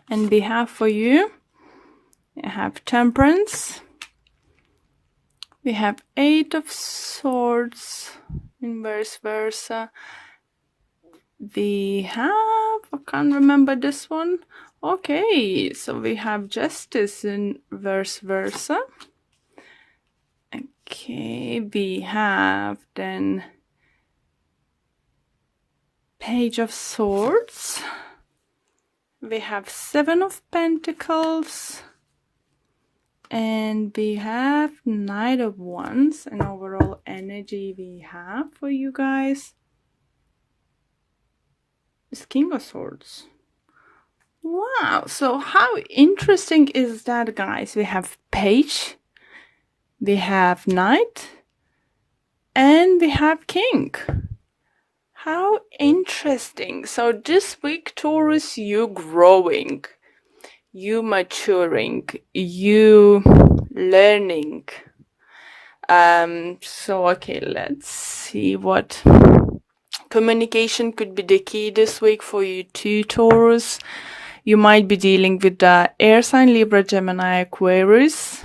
And we have for you, I have Temperance. We have Eight of Swords in vice versa. We have, I can't remember this one. Okay, so we have Justice in vice versa. Okay, we have then Page of Swords. We have Seven of Pentacles. And we have Knight of Wands. And overall energy we have for you guys is King of Swords. Wow, so how interesting is that, guys? We have Page, we have Knight, and we have King. How interesting. So this week, Taurus, you growing, you maturing, you learning. So okay, let's see what communication could be the key this week for you too, Taurus. You might be dealing with the air sign, Libra, Gemini, Aquarius.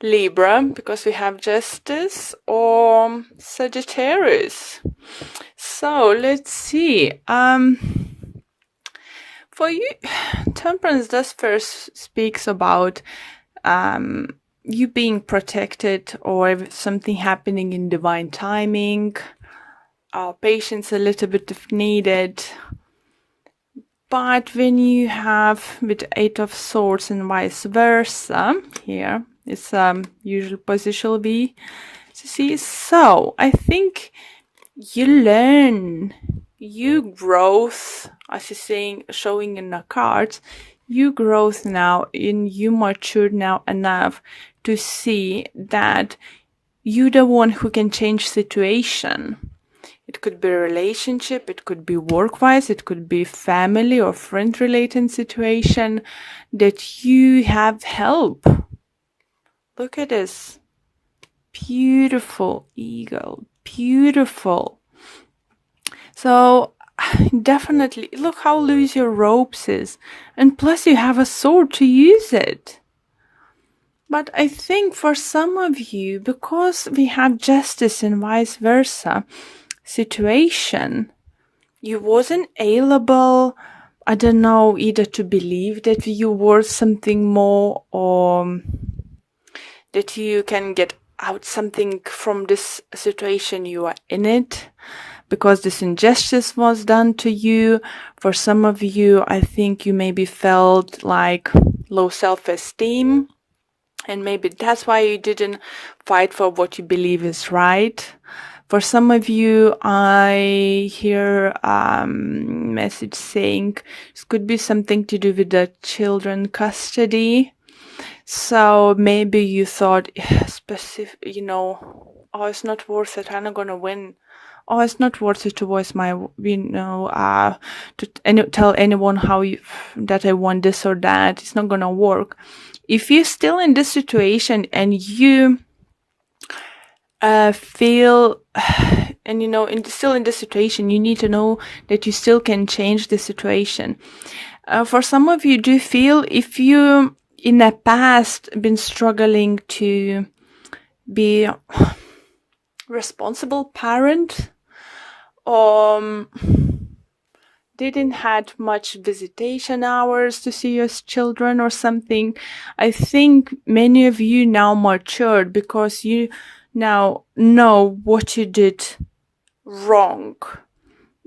Libra, because we have Justice, or Sagittarius. So let's see. For you, Temperance does first speaks about you being protected or something happening in divine timing. Patience a little bit if needed. But when you have with Eight of Swords and vice versa, here it's usual position B to see. So I think you learn, you growth, as you're saying, showing in the cards, you growth now and you mature now enough to see that you're the one who can change situation. It could be a relationship, it could be work-wise, it could be family or friend-related situation that you have help. Look at this. Beautiful eagle. Beautiful. So definitely, look how loose your ropes is. And plus you have a sword to use it. But I think for some of you, because we have Justice and vice versa, situation, you wasn't able, I don't know, either to believe that you were something more or that you can get out something from this situation you are in it, because this injustice was done to you. For some of you, I think you maybe felt like low self-esteem, and maybe that's why you didn't fight for what you believe is right. For some of you, I hear message saying this could be something to do with the children custody. So maybe you thought, specific, oh, it's not worth it. I'm not gonna win. Oh, it's not worth it to voice my, to tell anyone that I want this or that. It's not gonna work. If you're still in this situation and you feel, and still in this situation, you need to know that you still can change the situation. For some of you, do feel if you in the past been struggling to be responsible parent, didn't had much visitation hours to see your children or something, I think many of you now matured because you now know what you did wrong,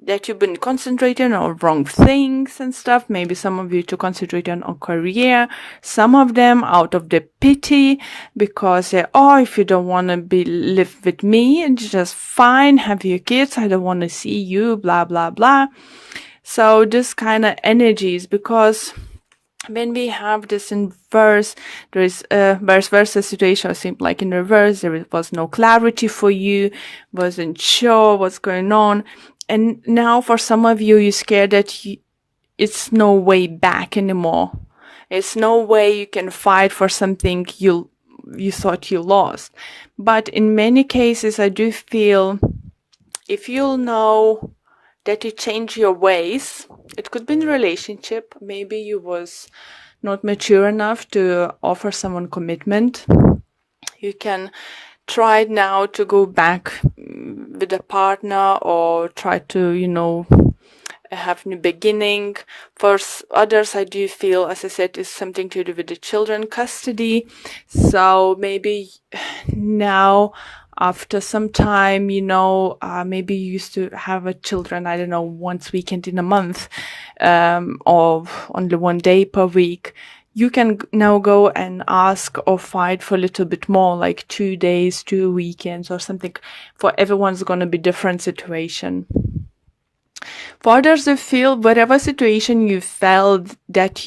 that you've been concentrating on wrong things and stuff. Maybe some of you to concentrate on career, some of them out of the pity because if you don't want to live with me, it's just fine, have your kids, I don't want to see you, blah blah blah. So this kind of energies, because when we have this in verse, there is a vice versa situation, seemed like in reverse, there was no clarity for you, wasn't sure what's going on. And now for some of you, you're scared that it's no way back anymore. It's no way you can fight for something you thought you lost. But in many cases, I do feel if you'll know that you change your ways. It could be in a relationship. Maybe you was not mature enough to offer someone commitment. You can try now to go back with a partner, or try to, have new beginning. For others, I do feel, as I said, is something to do with the children custody. So maybe now, after some time, maybe you used to have a children, I don't know, once weekend in a month, or only one day per week. You can now go and ask or fight for a little bit more, like 2 days, 2 weekends or something. For everyone's going to be different situation. For others, you feel whatever situation you felt that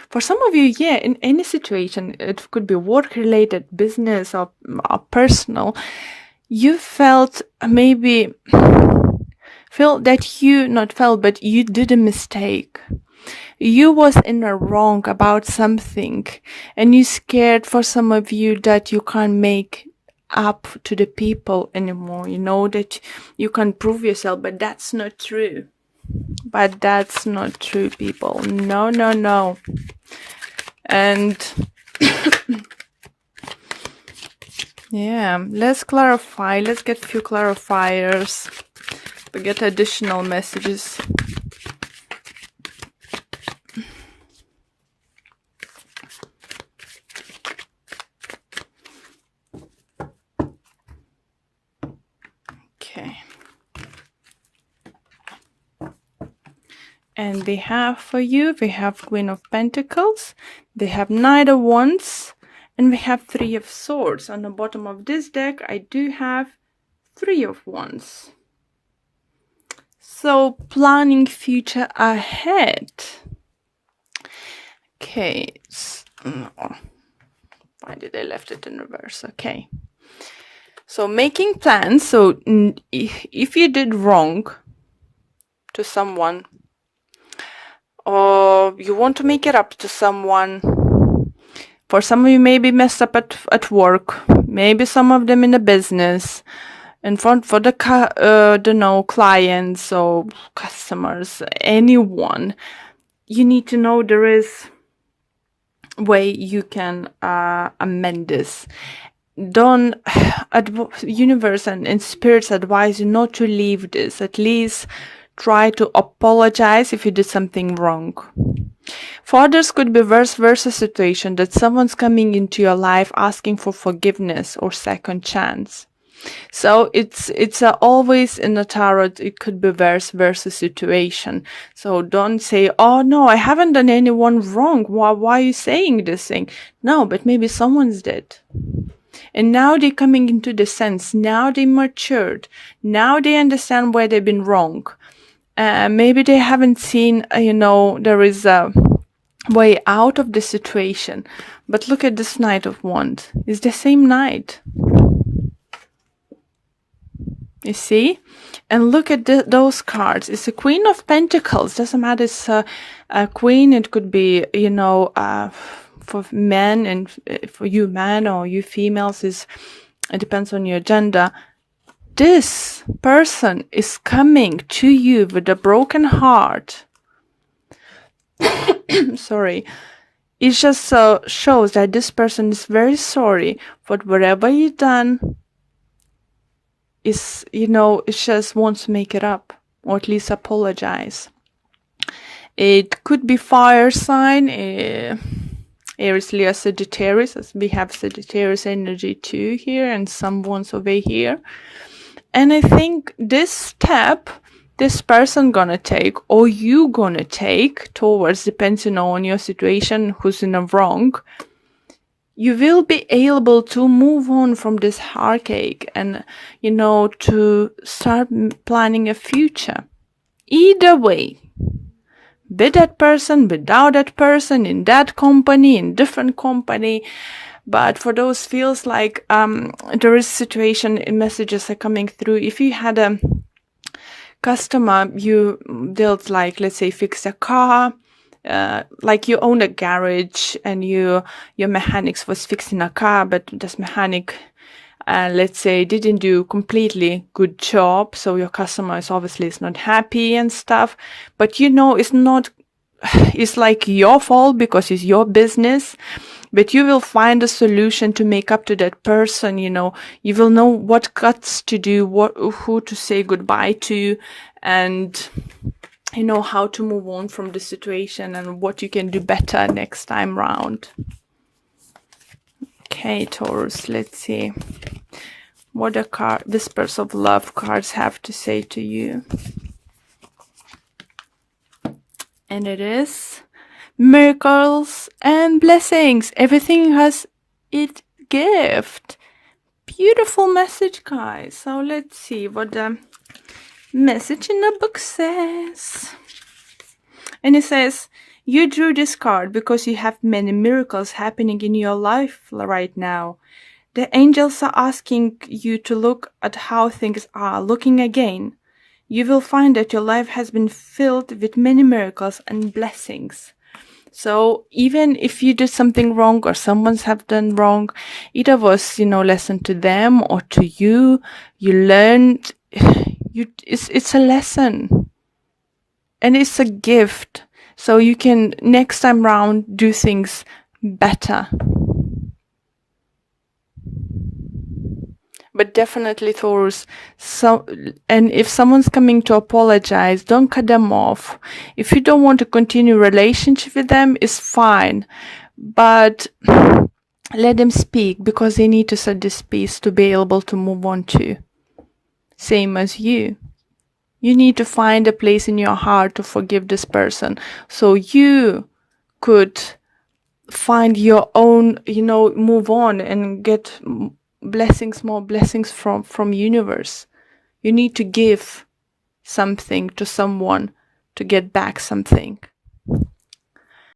for some of you, in any situation, it could be work related, business or personal, you felt but you did a mistake. You was in the wrong about something, and you scared, for some of you, that you can't make up to the people anymore. That you can prove yourself, but that's not true. People. No. And yeah, let's clarify. Let's get a few clarifiers. We get additional messages. Okay. And we have Queen of Pentacles, they have Knight of Wands, and we have Three of Swords. On the bottom of this deck, I do have Three of Wands. So, planning future ahead. Okay. Why did I left it in reverse? Okay. So, making plans. So, if you did wrong to someone, or you want to make it up to someone. For some of you, maybe messed up at work, maybe some of them in the business, and for the clients or customers, anyone, you need to know there is a way you can amend this. Don't universe and spirits advise you not to leave this. At least try to apologize if you did something wrong. For others, could be vice versa situation, that someone's coming into your life asking for forgiveness or second chance. So it's always in the tarot, it could be vice versa situation. So don't say, oh no, I haven't done anyone wrong. Why are you saying this thing? No, but maybe someone's did. And now they're coming into the sense. Now they matured. Now they understand where they've been wrong. Maybe they haven't seen, there is a way out of the situation. But look at this Knight of Wands. It's the same knight. You see? And look at those cards. It's a Queen of Pentacles. Doesn't matter. It's a queen. It could be, for men, and for you men or you females, it depends on your gender. This person is coming to you with a broken heart. Sorry. It just shows that this person is very sorry for whatever you've done. It just wants to make it up, or at least apologize. It could be fire sign, Aries, Leo, Sagittarius, as we have Sagittarius energy too here, and some ones over here. And I think this step, this person gonna take, or you gonna take towards, depending on your situation, who's in the wrong, you will be able to move on from this heartache and, to start planning a future. Either way, with that person, without that person, in that company, in different company. But for those feels like there is situation, messages are coming through. If you had a customer, you dealt, like, let's say, fix a car, like you own a garage and your mechanics was fixing a car, but this mechanic let's say didn't do completely good job, so your customer is not happy and stuff, but it's like your fault because it's your business, but you will find a solution to make up to that person. You will know what cuts to do, who to say goodbye to, and how to move on from the situation and what you can do better next time round. Okay, Taurus, let's see what the Whispers of Love cards have to say to you. And it is miracles and blessings. Everything has its gift. Beautiful message, guys. So let's see what the message in the book says. And it says, you drew this card because you have many miracles happening in your life right now. The angels are asking you to look at how things are. Looking again, you will find that your life has been filled with many miracles and blessings. So even if you did something wrong or someone's have done wrong, either was, lesson to them or to you, you learned, it's a lesson and it's a gift. So you can next time round do things better. But definitely, Taurus, and if someone's coming to apologize, don't cut them off. If you don't want to continue relationship with them, it's fine. But let them speak, because they need to set this space to be able to move on to. Same as you. You need to find a place in your heart to forgive this person, so you could find your own, move on and get more blessings from universe. You need to give something to someone to get back something.